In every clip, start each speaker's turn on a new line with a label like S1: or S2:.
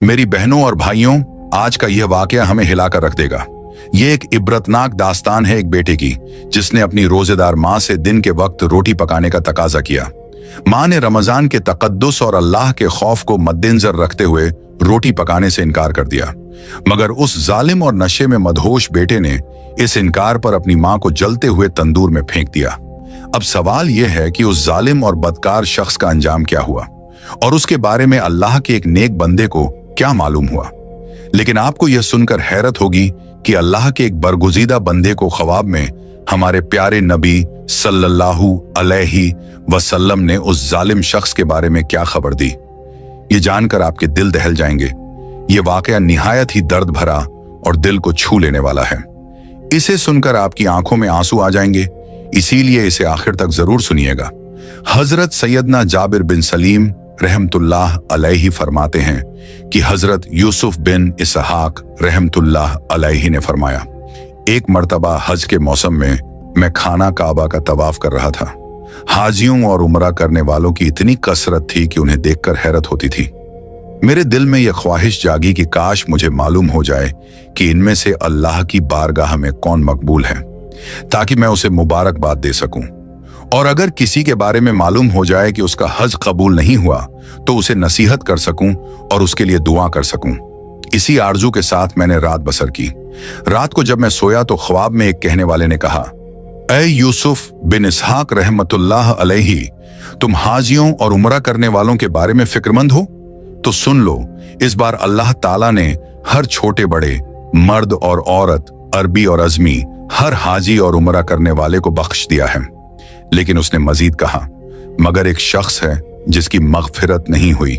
S1: मेरी बहनों और भाइयों, आज का यह वाकया हमें हिलाकर रख देगा। ये एक इबरतनाक दास्तान है एक बेटे की, जिसने अपनी रोजेदार माँ से दिन के वक्त रोटी पकाने का तकाजा किया। माँ ने रमजान के तकद्दुस और अल्लाह के खौफ को मद्देनजर रखते हुए रोटी पकाने से इनकार कर दिया, मगर उस जालिम और नशे में मदहोश बेटे ने इस इनकार पर अपनी माँ को जलते हुए तंदूर में फेंक दिया। अब सवाल यह है कि उस जालिम और बदकार शख्स का अंजाम क्या हुआ और उसके बारे में अल्लाह के एक नेक बंदे को क्या मालूम हुआ। लेकिन आपको यह सुनकर हैरत होगी कि अल्लाह के एक बरगुजीदा बंदे को ख्वाब में हमारे प्यारे नबी सल्लल्लाहु अलैहि वसल्लम ने उस जालिम शख्स के बारे में क्या खबर दी। ये जानकर आपके दिल दहल जाएंगे। ये वाकया निहायत ही दर्द भरा और दिल को छू लेने वाला है। इसे सुनकर आपकी आंखों में आंसू आ जाएंगे, इसीलिए इसे आखिर तक जरूर सुनिएगा। हजरत सैयदना जाबिर बिन सलीम रहमतुल्लाह अलैहि फरमाते हैं कि हजरत यूसुफ बिन इसहाक रहमतुल्लाह अलैहि ने फरमाया, एक मर्तबा हज के मौसम में मैं खाना काबा का तवाफ कर रहा था। हाजियों और उमरा करने वालों की इतनी कसरत थी कि उन्हें देखकर हैरत होती थी। मेरे दिल में यह ख्वाहिश जागी कि काश मुझे मालूम हो जाए कि इनमें से अल्लाह की बारगाह में कौन मकबूल है, ताकि मैं उसे मुबारकबाद दे सकूं। और अगर किसी के बारे में मालूम हो जाए कि उसका हज कबूल नहीं हुआ तो उसे नसीहत कर सकूं और उसके लिए दुआ कर सकूं। इसी आरजू के साथ मैंने रात बसर की। रात को जब मैं सोया तो ख्वाब में एक कहने वाले ने कहा, ऐ यूसुफ बिन इसहाक रहमतुल्लाह अलैहि, तुम हाजियों और उमरा करने वालों के बारे में फिक्रमंद हो? तो सुन लो, इस बार अल्लाह ताला ने हर छोटे बड़े, मर्द और औरत, अरबी और अजमी, हर हाजी और उमरा करने वाले को बख्श दिया है। लेकिन उसने मजीद कहा, मगर एक शख्स है जिसकी मगफिरत नहीं हुई।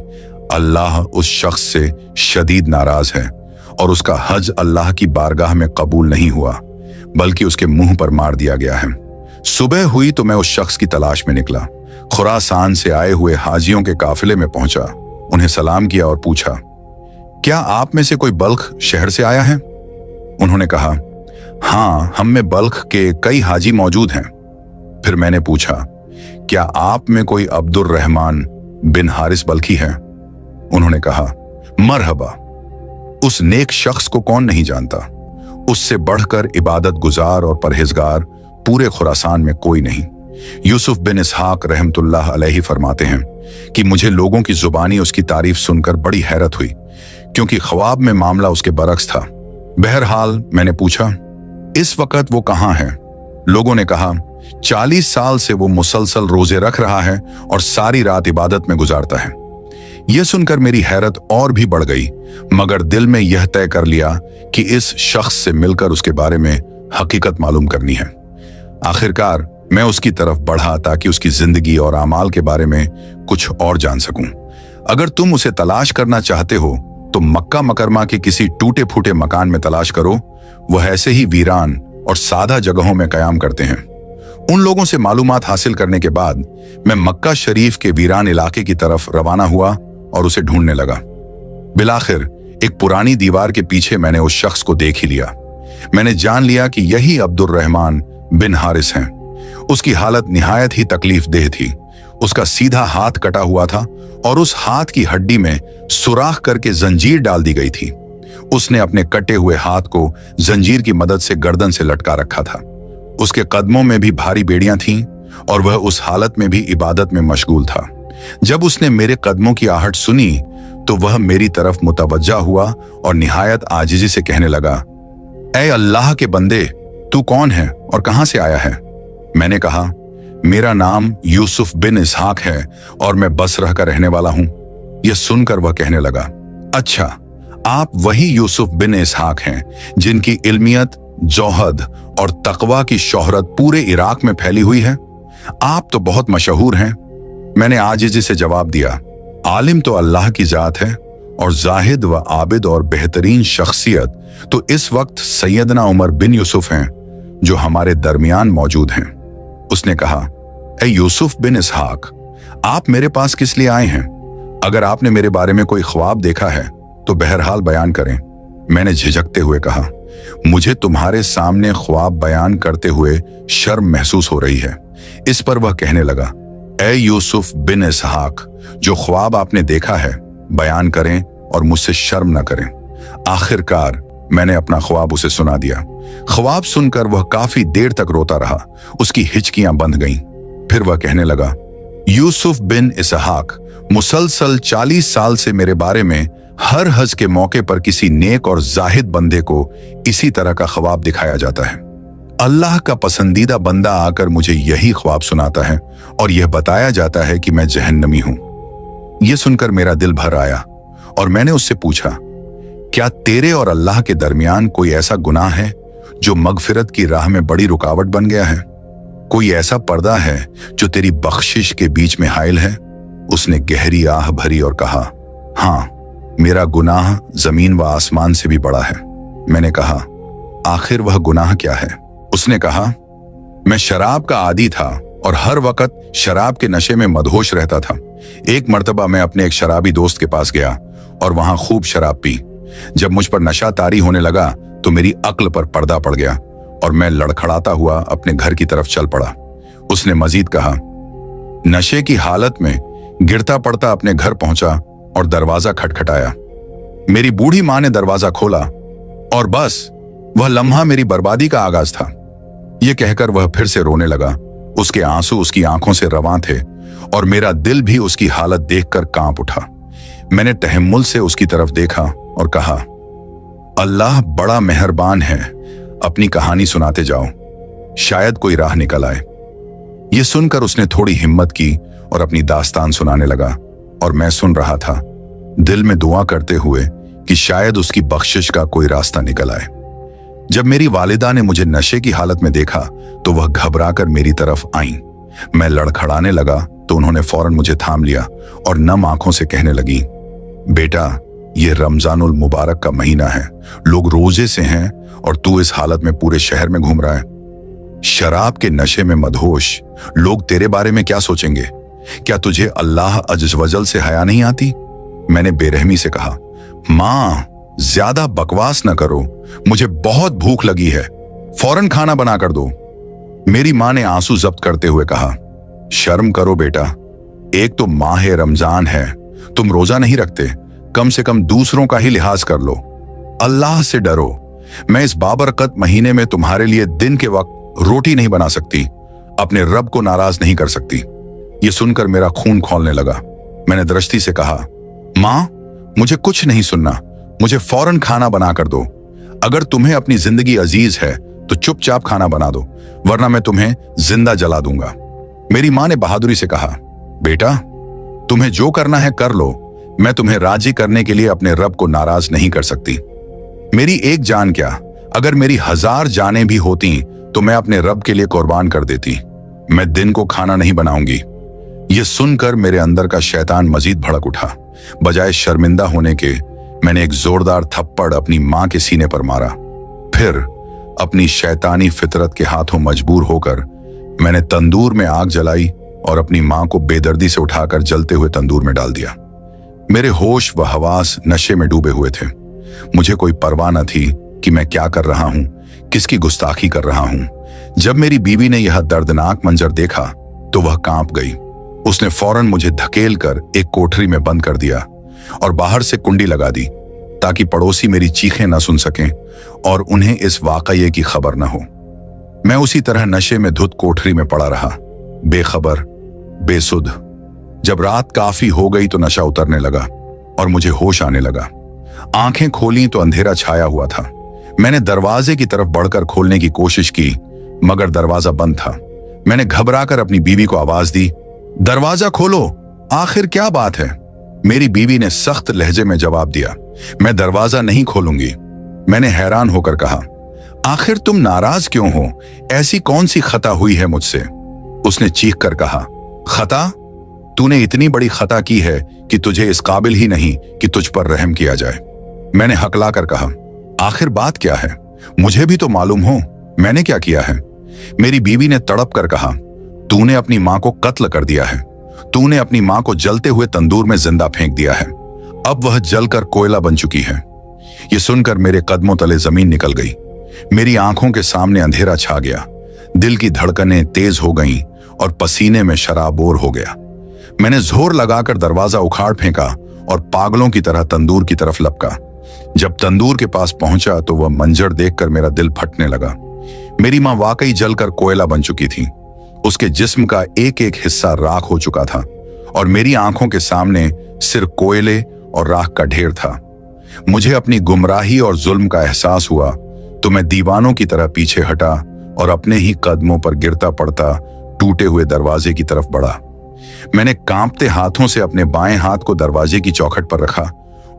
S1: अल्लाह उस शख्स से शदीद नाराज है और उसका हज अल्लाह की बारगाह में कबूल नहीं हुआ, बल्कि उसके मुंह पर मार दिया गया है। सुबह हुई तो मैं उस शख्स की तलाश में निकला। खुरासान से आए हुए हाजियों के काफिले में पहुंचा, उन्हें सलाम किया और पूछा, क्या आप में से कोई बल्ख शहर से आया है? उन्होंने कहा, हाँ, हम में बल्ख के कई हाजी मौजूद हैं। फिर मैंने पूछा, क्या आप में कोई अब्दुर रहमान बिन हारिस बल्खी है? उन्होंने कहा, मरहबा, उस नेक शख्स को कौन नहीं जानता। उससे बढ़कर इबादत गुजार और परहेजगार पूरे खुरासान में कोई नहीं। यूसुफ बिन इसहाक रहमतुल्लाह अलैहि फरमाते हैं कि मुझे लोगों की जुबानी उसकी तारीफ सुनकर बड़ी हैरत हुई, क्योंकि ख्वाब में मामला उसके बरक्स था। बहरहाल मैंने पूछा, इस वक्त वो कहाँ है? लोगों ने कहा, 40 साल से वो मुसलसल रोजे रख रहा है और सारी रात इबादत में गुजारता है। यह सुनकर मेरी हैरत और भी बढ़ गई, मगर दिल में यह तय कर लिया कि इस शख्स से मिलकर उसके बारे में हकीकत मालूम करनी है। आखिरकार मैं उसकी तरफ बढ़ा ताकि उसकी जिंदगी और आमाल के बारे में कुछ और जान सकूं। अगर तुम उसे तलाश करना चाहते हो तो मक्का मकरमा के किसी टूटे फूटे मकान में तलाश करो। वह ऐसे ही वीरान और सादा जगहों में कयाम करते हैं। उन लोगों से मालूमात हासिल करने के बाद मैं मक्का शरीफ के वीरान इलाके की तरफ रवाना हुआ और उसे ढूंढने लगा। बिलाखिर एक पुरानी दीवार के पीछे मैंने उस शख्स को देख ही लिया। मैंने जान लिया कि यही अब्दुर रहमान बिन हारिस हैं। उसकी हालत निहायत ही तकलीफ देह थी। उसका सीधा हाथ कटा हुआ था और उस हाथ की हड्डी में सुराख करके जंजीर डाल दी गई थी। उसने अपने कटे हुए हाथ को जंजीर की मदद से गर्दन से लटका रखा था। उसके कदमों में भी भारी बेड़ियां थीं और वह उस हालत में भी इबादत में मशगूल था। जब उसने मेरे कदमों की आहट सुनी तो वह मेरी तरफ मुतवज्जा हुआ और निहायत आजिजी से कहने लगा, ऐ अल्लाह के बंदे, तू कौन है और कहां से आया है? मैंने कहा, मेरा नाम यूसुफ बिन इसहाक है और मैं बसरह का रहने वाला हूं। यह सुनकर वह कहने लगा, अच्छा, आप वही यूसुफ बिन इसहाक हैं जिनकी इल्मियत, जोहद और तकवा की शोहरत पूरे इराक में फैली हुई है। आप तो बहुत मशहूर हैं। मैंने आजिज़ी से जवाब दिया, आलिम तो अल्लाह की जात है और जाहिद व आबिद और बेहतरीन शख्सियत तो इस वक्त सैयदना उमर बिन यूसुफ हैं जो हमारे दरमियान मौजूद हैं। उसने कहा, ऐ यूसुफ बिन इसहाक, आप मेरे पास किस लिए आए हैं? अगर आपने मेरे बारे में कोई ख्वाब देखा है तो बहरहाल बयान करें। मैंने झिझकते हुए कहा, मुझे तुम्हारे सामने ख्वाब बयान करते हुए शर्म महसूस हो रही है। इस पर वह कहने लगा, ऐ यूसुफ बिन इसहाक, जो ख्वाब आपने देखा है बयान करें और मुझसे शर्म न करें। आखिरकार मैंने अपना ख्वाब उसे सुना दिया। ख्वाब सुनकर वह काफी देर तक रोता रहा। उसकी हिचकियां बंध गईं। फिर वह कहने लगा, यूसुफ बिन इसहाक, मुसलसल 40 साल से मेरे बारे में हर हज के मौके पर किसी नेक और जाहिद बंदे को इसी तरह का ख्वाब दिखाया जाता है। अल्लाह का पसंदीदा बंदा आकर मुझे यही ख्वाब सुनाता है और यह बताया जाता है कि मैं जहन्नमी हूं। यह सुनकर मेरा दिल भर आया और मैंने उससे पूछा, क्या तेरे और अल्लाह के दरमियान कोई ऐसा गुनाह है जो मगफिरत की राह में बड़ी रुकावट बन गया है? कोई ऐसा पर्दा है जो तेरी बख्शिश के बीच में हाइल है? उसने गहरी आह भरी और कहा, हाँ, मेरा गुनाह जमीन व आसमान से भी बड़ा है। मैंने कहा, आखिर वह गुनाह क्या है? उसने कहा, मैं शराब का आदी था और हर वक्त शराब के नशे में मदहोश रहता था। एक मर्तबा मैं अपने एक शराबी दोस्त के पास गया और वहां खूब शराब पी। जब मुझ पर नशा तारी होने लगा तो मेरी अक्ल पर पर्दा पड़ गया और मैं लड़खड़ाता हुआ अपने घर की तरफ चल पड़ा। उसने मजीद कहा, नशे की हालत में गिरता पड़ता अपने घर पहुंचा और दरवाजा खटखटाया। मेरी बूढ़ी मां ने दरवाजा खोला और बस वह लम्हा मेरी बर्बादी का आगाज था। यह कहकर वह फिर से रोने लगा। उसके आंसू उसकी आंखों से रवां थे और मेरा दिल भी उसकी हालत देखकर कांप उठा। मैंने तहम्मुल से उसकी तरफ देखा और कहा, अल्लाह बड़ा मेहरबान है, अपनी कहानी सुनाते जाओ, शायद कोई राह निकल आए। यह सुनकर उसने थोड़ी हिम्मत की और अपनी दास्तान सुनाने लगा और मैं सुन रहा था, दिल में दुआ करते हुए कि शायद उसकी बख्शिश का कोई रास्ता निकल आए। जब मेरी वालिदा ने मुझे नशे की हालत में देखा तो वह घबराकर मेरी तरफ आईं। मैं लड़खड़ाने लगा तो उन्होंने फौरन मुझे थाम लिया और नम आंखों से कहने लगी, बेटा, यह रमजानुल मुबारक का महीना है, लोग रोजे से हैं और तू इस हालत में पूरे शहर में घूम रहा है। शराब के नशे में मदहोश लोग तेरे बारे में क्या सोचेंगे? क्या तुझे अल्लाह अज़्ज़ वजल से हया नहीं आती? मैंने बेरहमी से कहा, मां, ज्यादा बकवास न करो, मुझे बहुत भूख लगी है, फौरन खाना बना कर दो। मेरी मां ने आंसू जब्त करते हुए कहा, शर्म करो बेटा, एक तो माह रमजान है, तुम रोजा नहीं रखते, कम से कम दूसरों का ही लिहाज कर लो। अल्लाह से डरो, मैं इस बाबरकत महीने में तुम्हारे लिए दिन के वक्त रोटी नहीं बना सकती, अपने रब को नाराज नहीं कर सकती। यह सुनकर मेरा खून खौलने लगा। मैंने दृष्टि से कहा, मां, मुझे कुछ नहीं सुनना, मुझे फौरन खाना बना कर दो। अगर तुम्हें अपनी जिंदगी अजीज है तो चुपचाप खाना बना दो, वरना मैं तुम्हें जिंदा जला दूंगा। मेरी मां ने बहादुरी से कहा, बेटा, तुम्हें जो करना है कर लो, मैं तुम्हें राजी करने के लिए अपने रब को नाराज नहीं कर सकती। मेरी एक जान क्या, अगर मेरी 1000 जानें भी होती तो मैं अपने रब के लिए कुर्बान कर देती। मैं दिन को खाना नहीं बनाऊंगी। यह सुनकर मेरे अंदर का शैतान मजीद भड़क उठा। बजाय शर्मिंदा होने के मैंने एक जोरदार थप्पड़ अपनी मां के सीने पर मारा। फिर अपनी शैतानी फितरत के हाथों मजबूर होकर मैंने तंदूर में आग जलाई और अपनी मां को बेदर्दी से उठाकर जलते हुए तंदूर में डाल दिया। मेरे होश व हवास नशे में डूबे हुए थे। मुझे कोई परवाह न थी कि मैं क्या कर रहा हूं, किसकी गुस्ताखी कर रहा हूं। जब मेरी बीवी ने यह दर्दनाक मंजर देखा तो वह कांप गई। उसने फौरन मुझे धकेल कर एक कोठरी में बंद कर दिया और बाहर से कुंडी लगा दी ताकि पड़ोसी मेरी चीखें न सुन सकें और उन्हें इस वाकये की खबर न हो। मैं उसी तरह नशे में धुत कोठरी में पड़ा रहा, बेखबर, बेसुध। जब रात काफी हो गई तो नशा उतरने लगा और मुझे होश आने लगा। आंखें खोली तो अंधेरा छाया हुआ था। मैंने दरवाजे की तरफ बढ़कर खोलने की कोशिश की मगर दरवाजा बंद था। मैंने घबराकर अपनी बीवी को आवाज दी, दरवाजा खोलो, आखिर क्या बात है? मेरी बीवी ने सख्त लहजे में जवाब दिया, मैं दरवाजा नहीं खोलूंगी। मैंने हैरान होकर कहा, आखिर तुम नाराज क्यों हो? ऐसी कौन सी खता हुई है मुझसे? उसने चीख कर कहा, खता? तूने इतनी बड़ी खता की है कि तुझे इस काबिल ही नहीं कि तुझ पर रहम किया जाए। मैंने हकला कर कहा, आखिर बात क्या है? मुझे भी तो मालूम हो मैंने क्या किया है। मेरी बीवी ने तड़प कर कहा, तूने अपनी मां को कत्ल कर दिया है। तूने अपनी मां को जलते हुए तंदूर में जिंदा फेंक दिया है। अब वह जलकर कोयला बन चुकी है। यह सुनकर मेरे कदमों तले जमीन निकल गई। मेरी आंखों के सामने अंधेरा छा गया। दिल की धड़कनें तेज हो गईं और पसीने में शराबोर हो गया। मैंने जोर लगाकर दरवाजा उखाड़ फेंका और पागलों की तरह तंदूर की तरफ लपका। जब तंदूर के पास पहुंचा तो वह मंजर देखकर मेरा दिल फटने लगा। मेरी मां वाकई जलकर कोयला बन चुकी थी। उसके जिस्म का एक एक हिस्सा राख हो चुका था और मेरी आंखों के सामने सिर्फ कोयले और राख का ढेर था। मुझे अपनी गुमराही और जुल्म का एहसास हुआ तो मैं दीवानों की तरह पीछे हटा और अपने ही कदमों पर गिरता पड़ता टूटे हुए दरवाजे की तरफ बढ़ा। मैंने कांपते हाथों से अपने बाएं हाथ को दरवाजे की चौखट पर रखा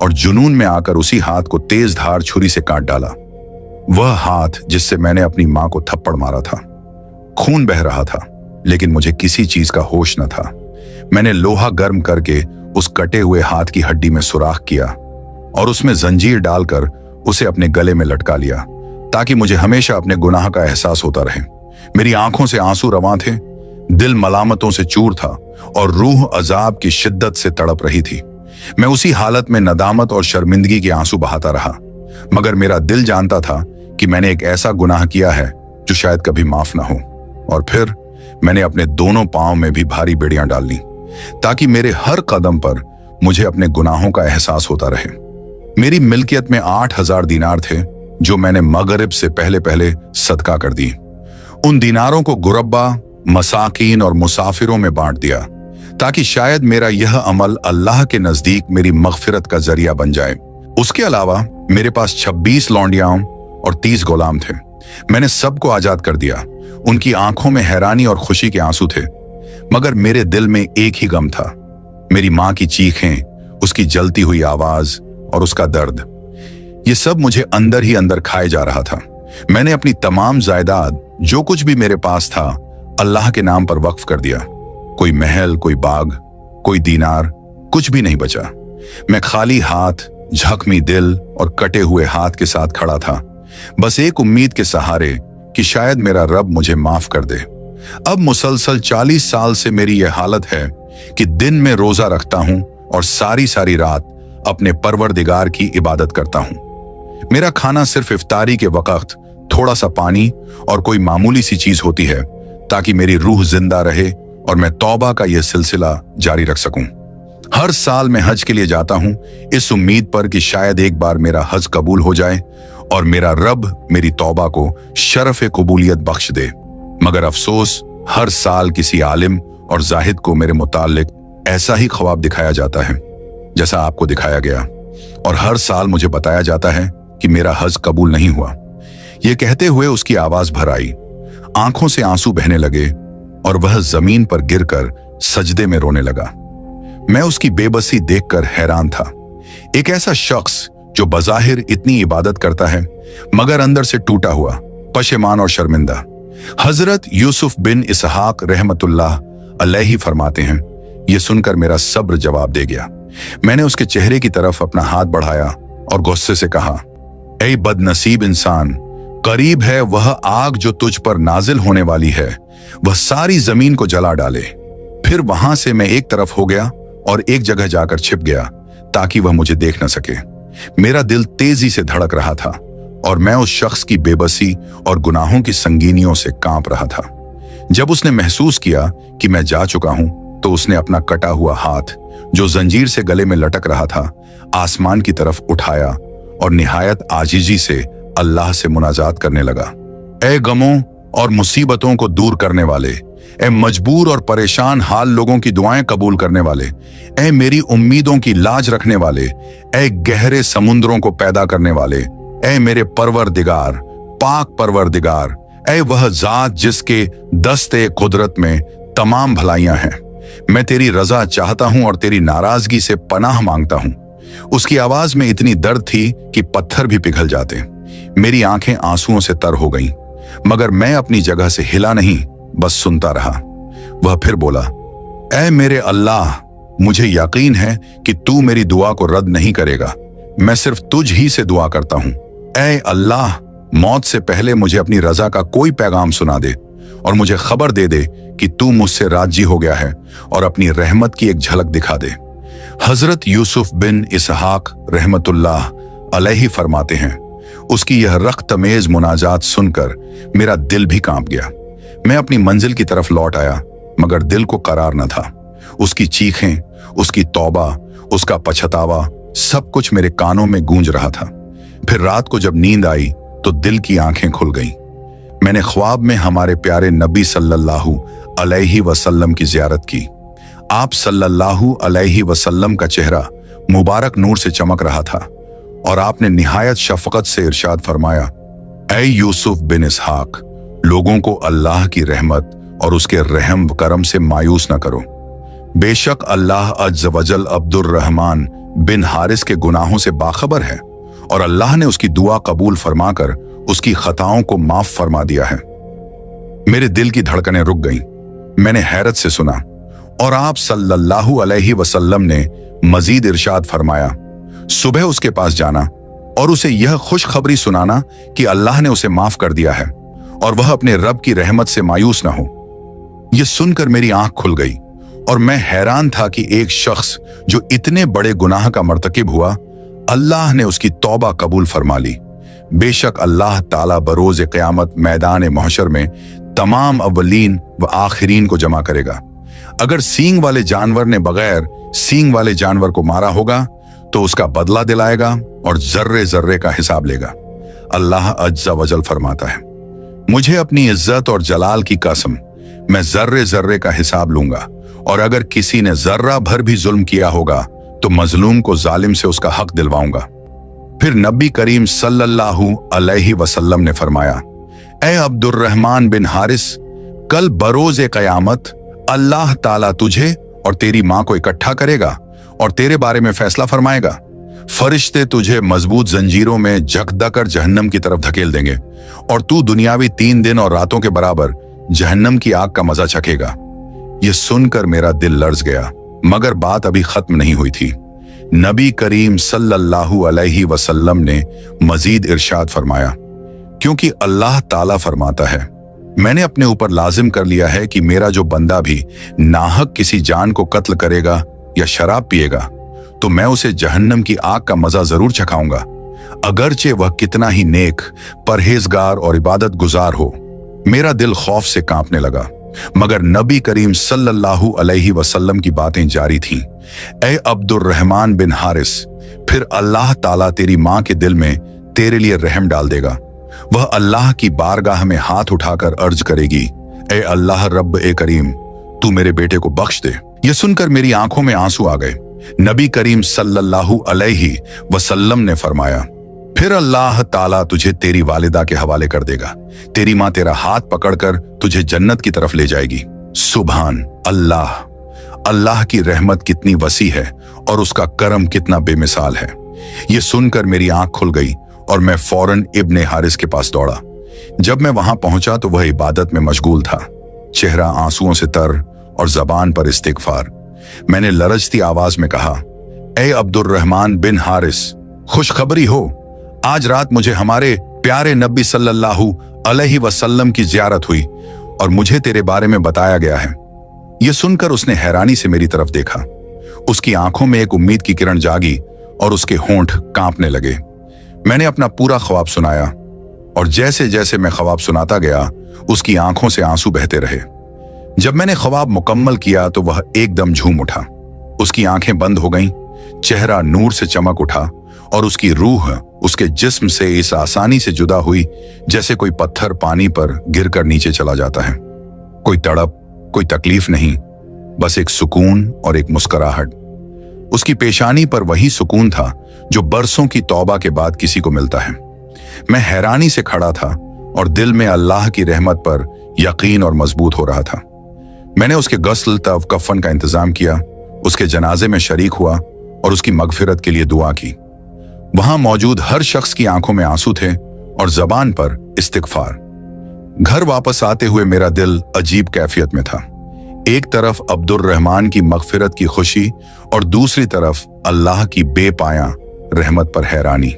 S1: और जुनून में आकर उसी हाथ को तेज धार छुरी से काट डाला। वह हाथ जिससे मैंने अपनी मां को थप्पड़ मारा था। खून बह रहा था, लेकिन मुझे किसी चीज का होश न था। मैंने लोहा गर्म करके उस कटे हुए हाथ की हड्डी में सुराख किया और उसमें जंजीर डालकर उसे अपने गले में लटका लिया ताकि मुझे हमेशा अपने गुनाह का एहसास होता रहे। मेरी आंखों से आंसू रवां थे, दिल मलामतों से चूर था और रूह अजाब की शिद्दत से तड़प रही थी। मैं उसी हालत में नदामत और शर्मिंदगी के आंसू बहाता रहा, मगर मेरा दिल जानता था कि मैंने एक ऐसा गुनाह किया है जो शायद कभी माफ ना हो। और फिर मैंने अपने दोनों पांव में भी भारी बेड़ियां डाल ली ताकि मेरे हर कदम पर मुझे अपने गुनाहों का एहसास होता रहे। मेरी मिल्कियत में 8,000 दीनार थे जो मैंने मगरिब से पहले पहले सदका कर दी। उन दीनारों को गुरब्बा, मसाकीन और मुसाफिरों में बांट दिया ताकि शायद मेरा यह अमल अल्लाह के नजदीक मेरी मगफिरत का जरिया बन जाए। उसके अलावा मेरे पास 26 लौंडियाओं और 30 गुलाम थे। मैंने सबको आजाद कर दिया। उनकी आंखों में हैरानी और खुशी के आंसू थे, मगर मेरे दिल में एक ही गम था, मेरी मां की चीखें, उसकी जलती हुई आवाज और उसका दर्द। ये सब मुझे अंदर ही अंदर खाए जा रहा था। मैंने अपनी तमाम जायदाद, जो कुछ भी मेरे पास था, अल्लाह के नाम पर वक्फ कर दिया। कोई महल, कोई बाग, कोई दीनार, कुछ भी नहीं बचा। मैं खाली हाथ, जख्मी दिल और कटे हुए हाथ के साथ खड़ा था, बस एक उम्मीद के सहारे कि शायद मेरा रब मुझे माफ कर दे। अब मुसलसल 40 साल से मेरी यह हालत है कि दिन में रोजा रखता हूं और सारी सारी रात अपने परवरदिगार की इबादत करता हूं। मेरा खाना सिर्फ इफ्तारी के वक्त थोड़ा सा पानी और कोई मामूली सी चीज होती है ताकि मेरी रूह जिंदा रहे और मैं तौबा का यह सिलसिला जारी रख सकूं। हर साल मैं हज के लिए जाता हूं इस उम्मीद पर कि शायद एक बार मेरा हज कबूल हो जाए और मेरा रब मेरी तौबा को शरफ कबूलियत बख्श दे। मगर अफसोस, हर साल किसी आलिम और जाहिद को मेरे मुताल्लिक ऐसा ही ख्वाब दिखाया जाता है जैसा आपको दिखाया गया, और हर साल मुझे बताया जाता है कि मेरा हज कबूल नहीं हुआ। यह कहते हुए उसकी आवाज भर आई, आंखों से आंसू बहने लगे और वह जमीन पर गिरकर सजदे में रोने लगा। मैं उसकी बेबसी देखकर हैरान था। एक ऐसा शख्स जो बज़ाहिर इतनी इबादत करता है मगर अंदर से टूटा हुआ, पशेमान और शर्मिंदा। हजरत यूसुफ बिन इसहाक रहमतुल्लाह अलैहि फरमाते हैं, यह सुनकर मेरा सब्र जवाब दे गया। मैंने उसके चेहरे की तरफ अपना हाथ बढ़ाया और गुस्से से कहा, ऐ बदनसीब इंसान, करीब है वह आग जो तुझ पर नाजिल होने वाली है, वह सारी जमीन को जला डाले। फिर वहां से मैं एक तरफ हो गया और एक जगह जाकर छिप गया ताकि वह मुझे देख न सके। मेरा दिल तेजी से धड़क रहा था और मैं उस शख्स की बेबसी और गुनाहों की संगीनियों से कांप रहा था। जब उसने महसूस किया कि मैं जा चुका हूं तो उसने अपना कटा हुआ हाथ, जो जंजीर से गले में लटक रहा था, आसमान की तरफ उठाया और निहायत आजिजी से अल्लाह से मुनाजात करने लगा। ऐ गमों और मुसीबतों को दूर करने वाले, ऐ मजबूर और परेशान हाल लोगों की दुआएं कबूल करने वाले, ऐ मेरी उम्मीदों की लाज रखने वाले, ऐ गहरे समुद्रों को पैदा करने वाले, ऐ मेरे परवरदिगार, पाक परवरदिगार, ऐ वह जात जिसके दस्ते कुदरत में तमाम भलाइयां हैं। मैं तेरी रजा चाहता हूं और तेरी नाराजगी से पनाह मांगता हूं। उसकी आवाज में इतनी दर्द थी कि पत्थर भी पिघल जाते। मेरी आंखें आंसुओं से तर हो गईं, मगर मैं अपनी जगह से हिला नहीं, बस सुनता रहा। वह फिर बोला, ऐ मेरे अल्लाह, मुझे यकीन है कि तू मेरी दुआ को रद्द नहीं करेगा। मैं सिर्फ तुझ ही से दुआ करता हूं। ऐ अल्लाह, मौत से पहले मुझे अपनी रजा का कोई पैगाम सुना दे और मुझे खबर दे दे कि तू मुझसे राजी हो गया है और अपनी रहमत की एक झलक दिखा दे। हजरत यूसुफ बिन इसहाक रहमतुल्लाह अलैहि फरमाते हैं, उसकी यह रख्तमेज मुनाजात सुनकर मेरा दिल भी कांप गया। मैं अपनी मंजिल की तरफ लौट आया, मगर दिल को करार न था। उसकी चीखें, उसकी तौबा उसका पछतावा, सब कुछ मेरे कानों में गूंज रहा था। फिर रात को जब नींद आई तो दिल की आंखें खुल गईं। मैंने ख्वाब में हमारे प्यारे नबी सल्लल्लाहु अलैहि वसल्लम की जियारत की। आप सल्लल्लाहु अलैहि वसल्लम का चेहरा मुबारक नूर से चमक रहा था और आपने निहायत शफकत से इरशाद फरमाया, ऐ यूसुफ बिन इसहाक, लोगों को अल्लाह की रहमत और उसके रहम करम से मायूस न करो। बेशक अल्लाह अज़्ज़ वजल अब्दुर रहमान बिन हारिस के गुनाहों से बाखबर है और अल्लाह ने उसकी दुआ कबूल फरमाकर उसकी खताओं को माफ फरमा दिया है। मेरे दिल की धड़कनें रुक गईं। मैंने हैरत से सुना और आप सल्लल्लाहु अलैहि वसल्लम ने मजीद इरशाद फरमाया, सुबह उसके पास जाना और उसे यह खुशखबरी सुनाना कि अल्लाह ने उसे माफ कर दिया है और वह अपने रब की रहमत से मायूस न हो। यह सुनकर मेरी आंख खुल गई और मैं हैरान था कि एक शख्स जो इतने बड़े गुनाह का मर्तकिब हुआ, अल्लाह ने उसकी तौबा कबूल फरमा ली। बेशक अल्लाह ताला बरोज क़यामत मैदान महशर में तमाम अव्वलीन व आखिरीन को जमा करेगा। अगर सींग वाले जानवर ने बगैर सींग वाले जानवर को मारा होगा तो उसका बदला दिलाएगा और जर्रे जर्रे का हिसाब लेगा। अल्लाह अज़्ज़ वजल फरमाता है, मुझे अपनी इज्जत और जलाल की कसम, मैं जर्रे जर्रे का हिसाब लूंगा और अगर किसी ने जर्रा भर भी जुल्म किया होगा तो मजलूम को जालिम से उसका हक दिलवाऊंगा। फिर नबी करीम सल्लल्लाहु अलैहि वसल्लम ने फरमाया, ऐ अब्दुर्रहमान बिन हारिस, कल बरोज क़यामत अल्लाह ताला तुझे और तेरी मां को इकट्ठा करेगा और तेरे बारे में फैसला फरमाएगा। फरिश्ते तुझे मजबूत जंजीरों में जकदकर जहन्नम की तरफ धकेल देंगे और तू दुनियावी 3 दिन और रातों के बराबर जहन्नम की आग का मजा चखेगा। यह सुनकर मेरा दिल लर्ज गया, मगर बात अभी खत्म नहीं हुई थी। नबी करीम सल्लल्लाहु अलैहि वसल्लम ने मजीद इरशाद फरमाया, क्योंकि अल्लाह ताला फरमाता है, मैंने अपने ऊपर लाजिम कर लिया है कि मेरा जो बंदा भी नाहक किसी जान को कत्ल करेगा या शराब पिएगा तो मैं उसे जहन्नम की आग का मजा जरूर चखाऊंगा, अगरचे वह कितना ही नेक, परहेजगार और इबादत गुजार हो। मेरा दिल खौफ से कांपने लगा, मगर नबी करीम सल्लल्लाहु अलैहि वसल्लम की बातें जारी थीं। ऐ अब्दुर्रहमान बिन हारिस, फिर अल्लाह ताला तेरी मां के दिल में तेरे लिए रहम डाल देगा। वह अल्लाह की बारगाह में हाथ उठाकर अर्ज करेगी, ऐ अल्लाह रब्ब ए करीम, तू मेरे बेटे को बख्श दे। यह सुनकर मेरी आंखों में आंसू आ गए। नबी करीम सल्लल्लाहु अलैहि वसल्लम ने फरमाया, फिर अल्लाह ताला तुझे तेरी वालिदा के हवाले कर देगा। तेरी मां तेरा हाथ पकड़कर तुझे जन्नत की तरफ ले जाएगी। सुभान अल्लाह, अल्लाह की रहमत कितनी वसी है और उसका करम कितना बेमिसाल है। यह सुनकर मेरी आंख खुल गई और मैं फौरन इब्ने हारिस के पास दौड़ा। जब मैं वहां पहुंचा तो वह इबादत में मशगूल था, चेहरा आंसुओं से तर और जबान पर इस्तिगफार। मैंने लरजती आवाज में कहा, ऐ अब्दुर्रहमान बिन हारिस, खुशखबरी हो, आज रात मुझे हमारे प्यारे नबी सल्लल्लाहु अलैहि वसल्लम की जियारत हुई और मुझे तेरे बारे में बताया गया है। यह सुनकर उसने हैरानी से मेरी तरफ देखा। उसकी आंखों में एक उम्मीद की किरण जागी और उसके होंठ कांपने लगे। मैंने अपना पूरा ख्वाब सुनाया और जैसे जैसे मैं ख्वाब सुनाता गया उसकी आंखों से आंसू बहते रहे। जब मैंने ख्वाब मुकम्मल किया तो वह एकदम झूम उठा। उसकी आंखें बंद हो गईं, चेहरा नूर से चमक उठा और उसकी रूह उसके जिस्म से इस आसानी से जुदा हुई जैसे कोई पत्थर पानी पर गिरकर नीचे चला जाता है। कोई तड़प, कोई तकलीफ नहीं, बस एक सुकून और एक मुस्कुराहट। उसकी पेशानी पर वही सुकून था जो बरसों की तौबा के बाद किसी को मिलता है। मैं हैरानी से खड़ा था और दिल में अल्लाह की रहमत पर यकीन और मजबूत हो रहा था। मैंने उसके गस्ल तव कफन का इंतजाम किया, उसके जनाजे में शरीक हुआ और उसकी मगफिरत के लिए दुआ की। वहां मौजूद हर शख्स की आंखों में आंसू थे और जबान पर इस्तिगफार। घर वापस आते हुए मेरा दिल अजीब कैफियत में था। एक तरफ अब्दुर्रहमान की मगफिरत की खुशी और दूसरी तरफ अल्लाह की बेपाया रहमत पर हैरानी।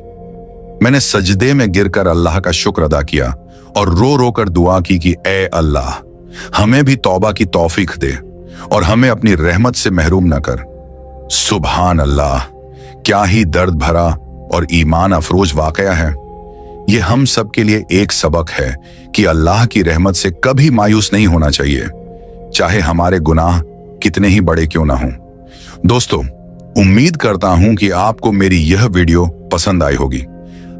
S1: मैंने सजदे में गिरकर अल्लाह का शुक्र अदा किया और रो रो कर दुआ की कि ए अल्लाह, हमें भी तौबा की तौफीक दे और हमें अपनी रहमत से महरूम न कर। सुभान अल्लाह, क्या ही दर्द भरा और ईमान अफरोज वाकया है। यह हम सब के लिए एक सबक है कि अल्लाह की रहमत से कभी मायूस नहीं होना चाहिए, चाहे हमारे गुनाह कितने ही बड़े क्यों ना हों। दोस्तों, उम्मीद करता हूं कि आपको मेरी यह वीडियो पसंद आई होगी।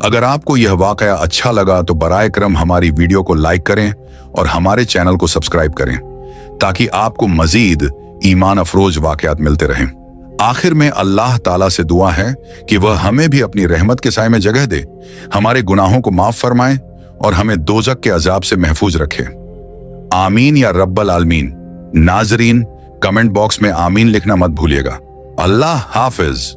S1: अगर आपको यह वाकया अच्छा लगा तो बराए करम हमारी वीडियो को लाइक करें और हमारे चैनल को सब्सक्राइब करें ताकि आपको मजीद ईमान अफरोज वाकयात मिलते रहें। आखिर में अल्लाह ताला से दुआ है कि वह हमें भी अपनी रहमत के साए में जगह दे, हमारे गुनाहों को माफ फरमाए और हमें दोजक के अजाब से महफूज रखे। आमीन या रब्बल आलमीन। नाजरीन, कमेंट बॉक्स में आमीन लिखना मत भूलिएगा। अल्लाह हाफिज।